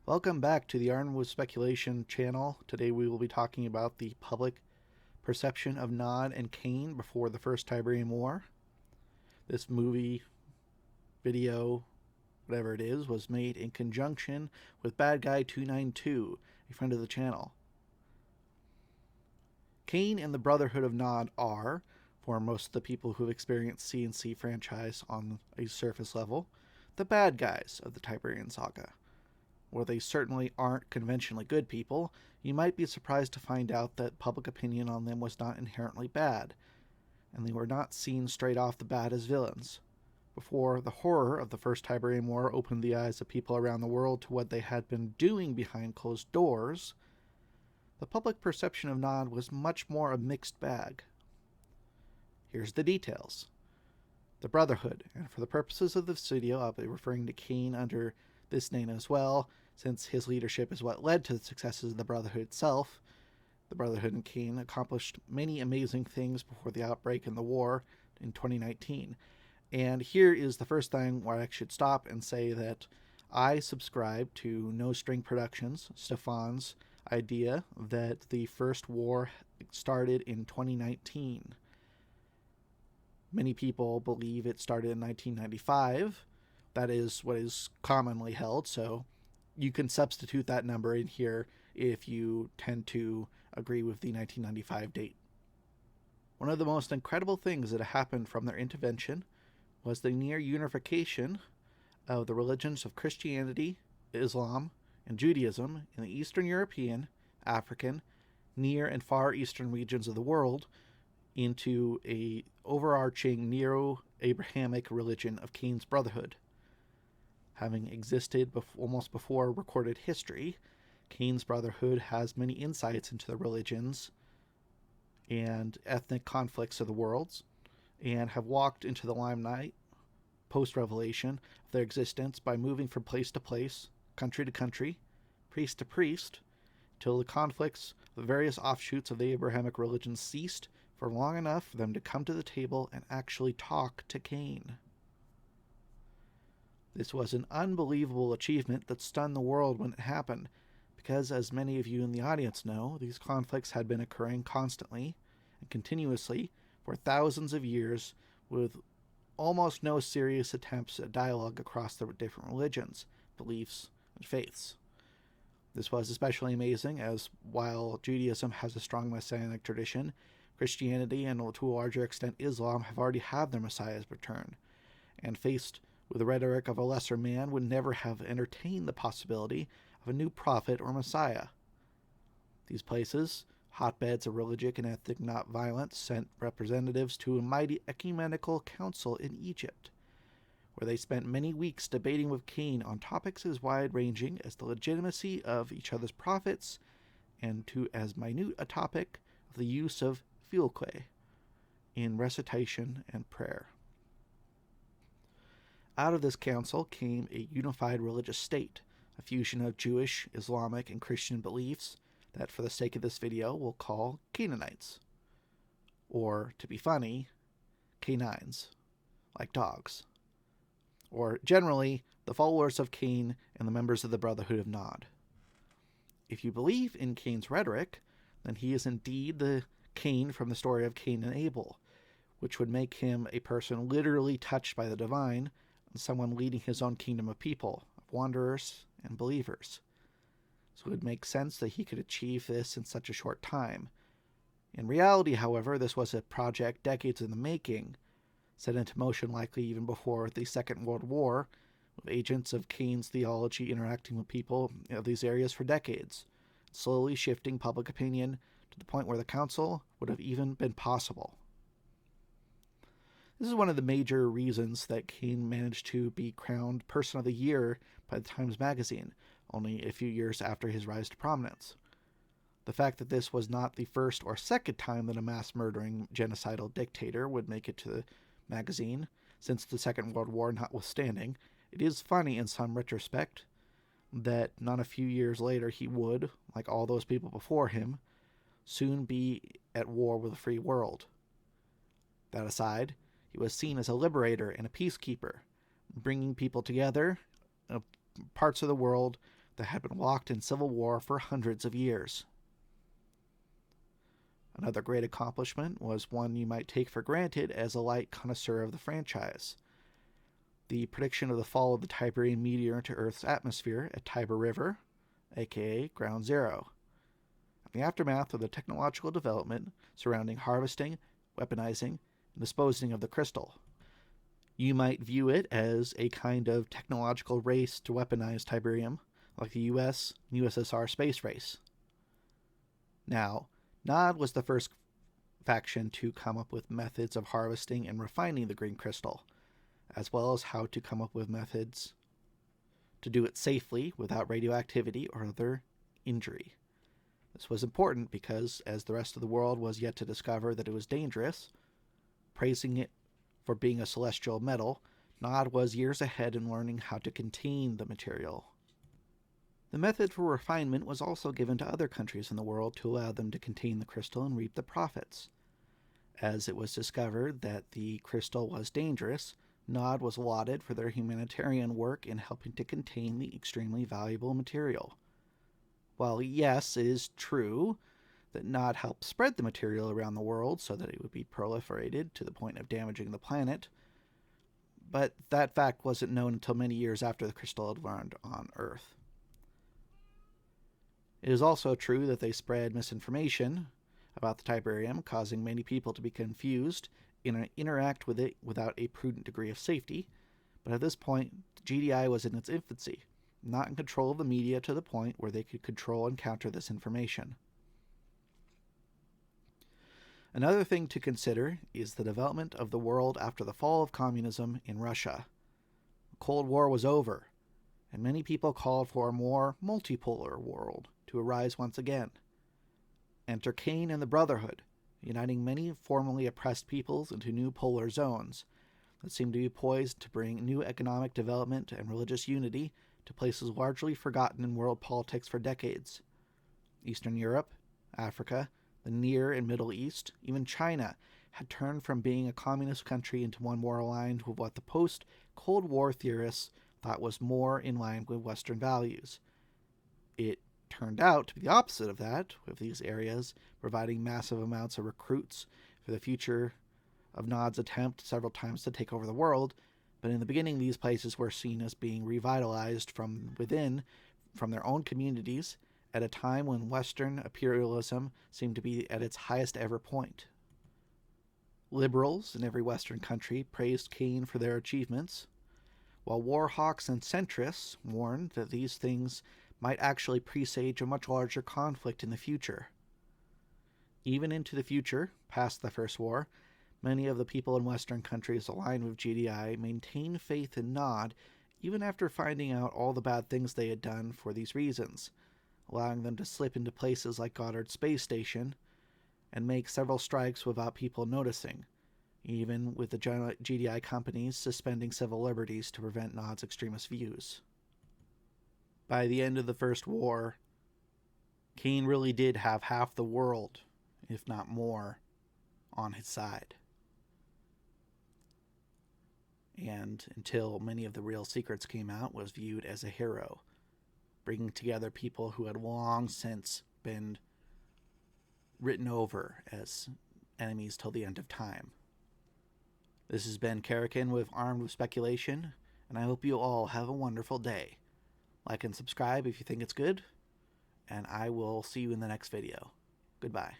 Welcome back to the Armed with Speculation channel. Today we will be talking about the public perception of Nod and Kane before the First Tiberium War. This movie, video, whatever it is, was made in conjunction with Bad Guy 292, a friend of the channel. Kane and the Brotherhood of Nod are, for most of the people who have experienced C&C franchise on a surface level, the bad guys of the Tiberian saga. Where they certainly aren't conventionally good people, you might be surprised to find out that public opinion on them was not inherently bad, and they were not seen straight off the bat as villains. Before the horror of the First Tiberium War opened the eyes of people around the world to what they had been doing behind closed doors, the public perception of Nod was much more a mixed bag. Here's the details. The Brotherhood, and for the purposes of this video, I'll be referring to Kane under this name as well, since his leadership is what led to the successes of the Brotherhood itself. The Brotherhood and Kane accomplished many amazing things before the outbreak in the war in 2019. And here is the first thing where I should stop and say that I subscribe to No Strings Productions, Stefan's idea that the first war started in 2019. Many people believe it started in 1995. That is what is commonly held, so you can substitute that number in here if you tend to agree with the 1995 date. One of the most incredible things that happened from their intervention was the near unification of the religions of Christianity, Islam, and Judaism in the Eastern European, African, Near and Far Eastern regions of the world into a overarching Neo-Abrahamic religion of Kane's Brotherhood. Having existed almost before recorded history, Kane's Brotherhood has many insights into the religions and ethnic conflicts of the worlds, and have walked into the limelight post-revelation of their existence by moving from place to place, country to country, priest to priest, till the conflicts of the various offshoots of the Abrahamic religion ceased for long enough for them to come to the table and actually talk to Kane. This was an unbelievable achievement that stunned the world when it happened, because as many of you in the audience know, these conflicts had been occurring constantly and continuously for thousands of years with almost no serious attempts at dialogue across the different religions, beliefs, and faiths. This was especially amazing as while Judaism has a strong messianic tradition, Christianity and to a larger extent Islam have already had their messiahs return, and faced with the rhetoric of a lesser man would never have entertained the possibility of a new prophet or messiah. These places, hotbeds of religious and ethnic not violence, sent representatives to a mighty ecumenical council in Egypt, where they spent many weeks debating with Kane on topics as wide-ranging as the legitimacy of each other's prophets and to as minute a topic of the use of filque in recitation and prayer. Out of this council came a unified religious state, a fusion of Jewish, Islamic, and Christian beliefs that, for the sake of this video, we'll call Canaanites. Or, to be funny, canines, like dogs. Or, generally, the followers of Kane and the members of the Brotherhood of Nod. If you believe in Kane's rhetoric, then he is indeed the Kane from the story of Cain and Abel, which would make him a person literally touched by the divine, and someone leading his own kingdom of people, of wanderers and believers. So it would make sense that he could achieve this in such a short time. In reality, however, this was a project decades in the making, set into motion likely even before the Second World War, with agents of Kane's theology interacting with people of these areas for decades, slowly shifting public opinion to the point where the council would have even been possible. This is one of the major reasons that Kane managed to be crowned Person of the Year by the Times Magazine, only a few years after his rise to prominence. The fact that this was not the first or second time that a mass-murdering genocidal dictator would make it to the magazine, since the Second World War notwithstanding, it is funny in some retrospect that not a few years later he would, like all those people before him, soon be at war with the free world. That aside, he was seen as a liberator and a peacekeeper, bringing people together, parts of the world that had been locked in civil war for hundreds of years. Another great accomplishment was one you might take for granted as a light connoisseur of the franchise: the prediction of the fall of the Tiberium meteor into Earth's atmosphere at Tiber River, aka Ground Zero, and the aftermath of the technological development surrounding harvesting, weaponizing, and disposing of the crystal. You might view it as a kind of technological race to weaponize Tiberium, like the US and USSR space race. Now, Nod was the first faction to come up with methods of harvesting and refining the green crystal, as well as how to come up with methods to do it safely without radioactivity or other injury. This was important because, as the rest of the world was yet to discover that it was dangerous, praising it for being a celestial metal, Nod was years ahead in learning how to contain the material. The method for refinement was also given to other countries in the world to allow them to contain the crystal and reap the profits. As it was discovered that the crystal was dangerous, Nod was lauded for their humanitarian work in helping to contain the extremely valuable material. While yes, it is true that Nod helped spread the material around the world so that it would be proliferated to the point of damaging the planet, but that fact wasn't known until many years after the crystal had landed on Earth. It is also true that they spread misinformation about the Tiberium, causing many people to be confused and interact with it without a prudent degree of safety, but at this point, the GDI was in its infancy, not in control of the media to the point where they could control and counter this information. Another thing to consider is the development of the world after the fall of communism in Russia. The Cold War was over, and many people called for a more multipolar world to arise once again. Enter Kane and the Brotherhood, uniting many formerly oppressed peoples into new polar zones that seem to be poised to bring new economic development and religious unity to places largely forgotten in world politics for decades. Eastern Europe, Africa, the Near and Middle East, even China, had turned from being a communist country into one more aligned with what the post-Cold War theorists thought was more in line with Western values. It turned out to be the opposite of that, with these areas providing massive amounts of recruits for the future of Nod's attempt several times to take over the world, but in the beginning these places were seen as being revitalized from within, from their own communities, at a time when Western imperialism seemed to be at its highest ever point. Liberals in every Western country praised Kane for their achievements, while war hawks and centrists warned that these things might actually presage a much larger conflict in the future. Even into the future, past the First War, many of the people in Western countries aligned with GDI maintained faith in Nod even after finding out all the bad things they had done for these reasons, allowing them to slip into places like Goddard Space Station and make several strikes without people noticing, even with the GDI companies suspending civil liberties to prevent Nod's extremist views. By the end of the First War, Kane really did have half the world, if not more, on his side. And until many of the real secrets came out, was viewed as a hero, bringing together people who had long since been written over as enemies till the end of time. This has been Karakin with Armed with Speculation, and I hope you all have a wonderful day. Like and subscribe if you think it's good, and I will see you in the next video. Goodbye.